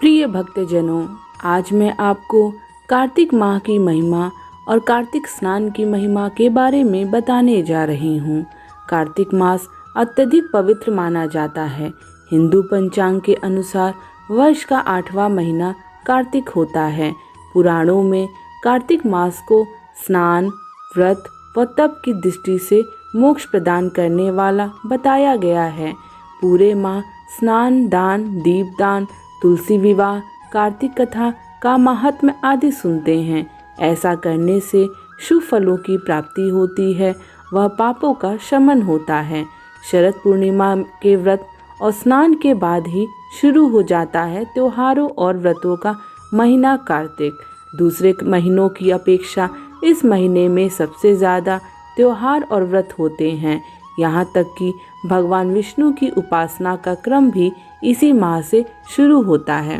प्रिय भक्तजनों, आज मैं आपको कार्तिक माह की महिमा और कार्तिक स्नान की महिमा के बारे में बताने जा रही हूँ। कार्तिक मास अत्यधिक पवित्र माना जाता है। हिंदू पंचांग के अनुसार वर्ष का 8वां महीना कार्तिक होता है। पुराणों में कार्तिक मास को स्नान, व्रत व तप की दृष्टि से मोक्ष प्रदान करने वाला बताया गया है। पूरे माह स्नान, दान, दीपदान, तुलसी विवाह, कार्तिक कथा का महात्म्य आदि सुनते हैं। ऐसा करने से शुभ फलों की प्राप्ति होती है, वह पापों का शमन होता है। शरद पूर्णिमा के व्रत और स्नान के बाद ही शुरू हो जाता है त्योहारों और व्रतों का महीना कार्तिक। दूसरे महीनों की अपेक्षा इस महीने में सबसे ज़्यादा त्योहार और व्रत होते हैं। यहाँ तक कि भगवान विष्णु की उपासना का क्रम भी इसी माह से शुरू होता है।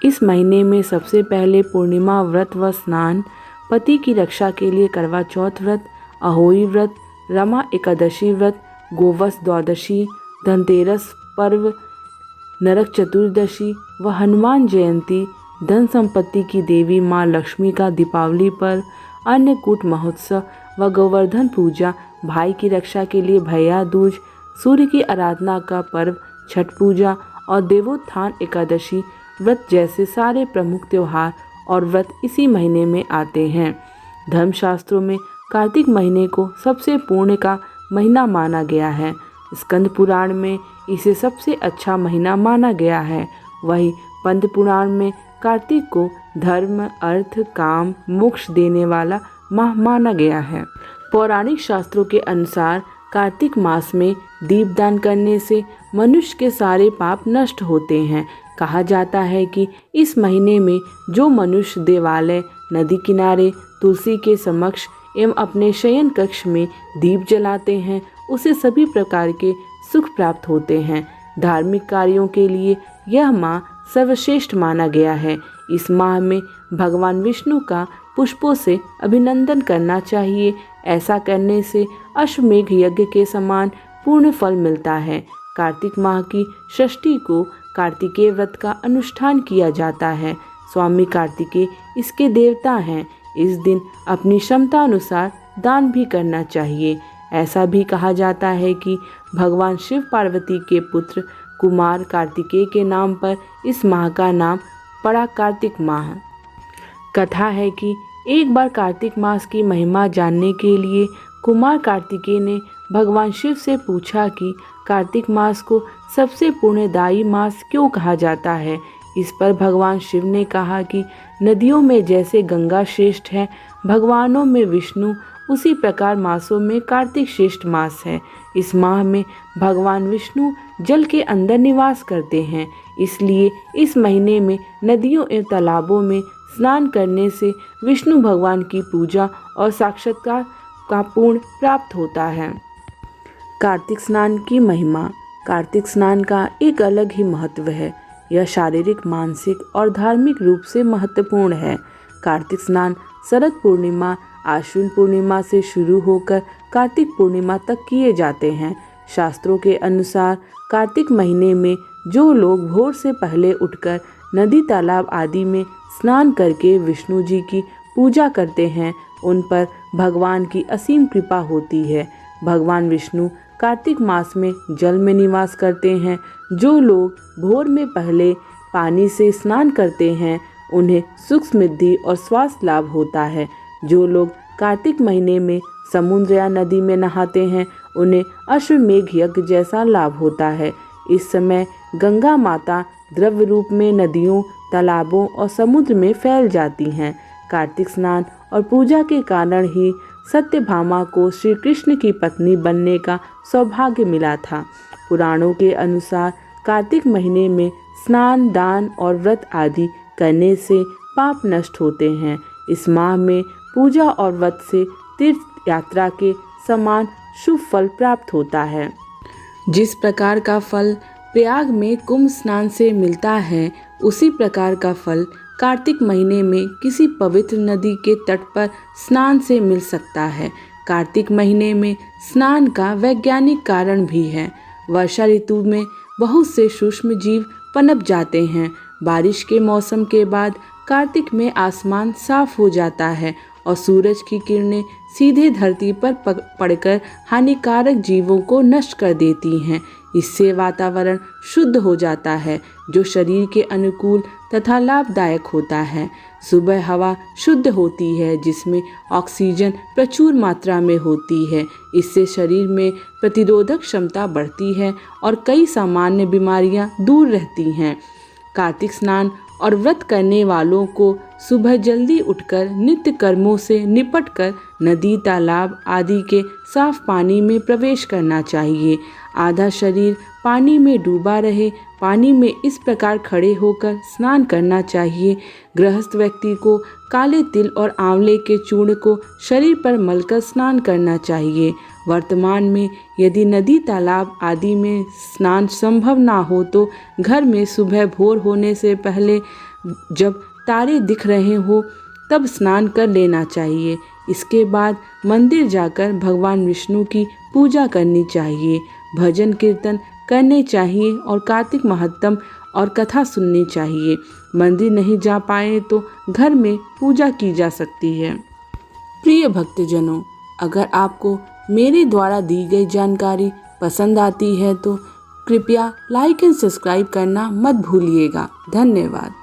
इस महीने में सबसे पहले पूर्णिमा व्रत व स्नान, पति की रक्षा के लिए करवा चौथ व्रत, अहोई व्रत, रमा एकादशी व्रत, गोवस द्वादशी, धनतेरस पर्व, नरक चतुर्दशी व हनुमान जयंती, धन संपत्ति की देवी माँ लक्ष्मी का दीपावली पर्व, अन्नकूट महोत्सव व गोवर्धन पूजा, भाई की रक्षा के लिए भैया दूज, सूर्य की आराधना का पर्व छठ पूजा और देवोत्थान एकादशी व्रत जैसे सारे प्रमुख त्योहार और व्रत इसी महीने में आते हैं। धर्मशास्त्रों में कार्तिक महीने को सबसे पुण्य का महीना माना गया है। स्कंद पुराण में इसे सबसे अच्छा महीना माना गया है। वही पद्म पुराण में कार्तिक को धर्म, अर्थ, काम, मोक्ष देने वाला माह माना गया है। पौराणिक शास्त्रों के अनुसार कार्तिक मास में दीपदान करने से मनुष्य के सारे पाप नष्ट होते हैं। कहा जाता है कि इस महीने में जो मनुष्य देवालय, नदी किनारे, तुलसी के समक्ष एवं अपने शयन कक्ष में दीप जलाते हैं, उसे सभी प्रकार के सुख प्राप्त होते हैं। धार्मिक कार्यों के लिए यह माह सर्वश्रेष्ठ माना गया है। इस माह में भगवान विष्णु का पुष्पों से अभिनंदन करना चाहिए। ऐसा करने से अश्वमेघ यज्ञ के समान पूर्ण फल मिलता है। कार्तिक माह की षष्ठी को कार्तिकेय व्रत का अनुष्ठान किया जाता है। स्वामी कार्तिकेय इसके देवता हैं। इस दिन अपनी क्षमता अनुसार दान भी करना चाहिए। ऐसा भी कहा जाता है कि भगवान शिव पार्वती के पुत्र कुमार कार्तिकेय के नाम पर इस माह का नाम पड़ा कार्तिक माह। कथा है कि एक बार कार्तिक मास की महिमा जानने के लिए कुमार कार्तिकेय ने भगवान शिव से पूछा कि कार्तिक मास को सबसे पुण्यदायी मास क्यों कहा जाता है। इस पर भगवान शिव ने कहा कि नदियों में जैसे गंगा श्रेष्ठ है, भगवानों में विष्णु, उसी प्रकार मासों में कार्तिक श्रेष्ठ मास है। इस माह में भगवान विष्णु जल के अंदर निवास करते हैं, इसलिए इस महीने में नदियों एवं तालाबों में स्नान करने से विष्णु भगवान की पूजा और साक्षात्कार का पुण्य प्राप्त होता है। कार्तिक स्नान की महिमा। कार्तिक स्नान का एक अलग ही महत्व है। यह शारीरिक, मानसिक और धार्मिक रूप से महत्वपूर्ण है। कार्तिक स्नान शरद पूर्णिमा, आश्विन पूर्णिमा से शुरू होकर कार्तिक पूर्णिमा तक किए जाते हैं। शास्त्रों के अनुसार कार्तिक महीने में जो लोग भोर से पहले उठकर नदी, तालाब आदि में स्नान करके विष्णु जी की पूजा करते हैं, उन पर भगवान की असीम कृपा होती है। भगवान विष्णु कार्तिक मास में जल में निवास करते हैं। जो लोग भोर में पहले पानी से स्नान करते हैं, उन्हें सुख, समृद्धि और स्वास्थ्य लाभ होता है। जो लोग कार्तिक महीने में समुद्र या नदी में नहाते हैं, उन्हें अश्वमेघ यज्ञ जैसा लाभ होता है। इस समय गंगा माता द्रव्य रूप में नदियों, तालाबों और समुद्र में फैल जाती हैं। कार्तिक स्नान और पूजा के कारण ही सत्यभामा को श्री कृष्ण की पत्नी बनने का सौभाग्य मिला था। पुराणों के अनुसार कार्तिक महीने में स्नान, दान और व्रत आदि करने से पाप नष्ट होते हैं। इस माह में पूजा और व्रत से तीर्थ यात्रा के समान शुभ फल प्राप्त होता है। जिस प्रकार का फल प्रयाग में कुंभ स्नान से मिलता है, उसी प्रकार का फल कार्तिक महीने में किसी पवित्र नदी के तट पर स्नान से मिल सकता है। कार्तिक महीने में स्नान का वैज्ञानिक कारण भी है। वर्षा ऋतु में बहुत से सूक्ष्म जीव पनप जाते हैं। बारिश के मौसम के बाद कार्तिक में आसमान साफ हो जाता है और सूरज की किरणें सीधे धरती पर पड़कर हानिकारक जीवों को नष्ट कर देती हैं। इससे वातावरण शुद्ध हो जाता है जो शरीर के अनुकूल तथा लाभदायक होता है। सुबह हवा शुद्ध होती है जिसमें ऑक्सीजन प्रचुर मात्रा में होती है। इससे शरीर में प्रतिरोधक क्षमता बढ़ती है और कई सामान्य बीमारियां दूर रहती हैं। कार्तिक स्नान और व्रत करने वालों को सुबह जल्दी उठकर नित्य कर्मों से निपटकर नदी, तालाब आदि के साफ पानी में प्रवेश करना चाहिए। आधा शरीर पानी में डूबा रहे पानी में इस प्रकार खड़े होकर स्नान करना चाहिए। गृहस्थ व्यक्ति को काले तिल और आंवले के चूर्ण को शरीर पर मलकर स्नान करना चाहिए। वर्तमान में यदि नदी, तालाब आदि में स्नान संभव ना हो तो घर में सुबह भोर होने से पहले जब तारे दिख रहे हो तब स्नान कर लेना चाहिए। इसके बाद मंदिर जाकर भगवान विष्णु की पूजा करनी चाहिए, भजन कीर्तन करने चाहिए और कार्तिक महात्म और कथा सुननी चाहिए। मंदिर नहीं जा पाए तो घर में पूजा की जा सकती है। प्रिय भक्तजनों, अगर आपको मेरे द्वारा दी गई जानकारी पसंद आती है तो कृपया लाइक एंड सब्सक्राइब करना मत भूलिएगा। धन्यवाद।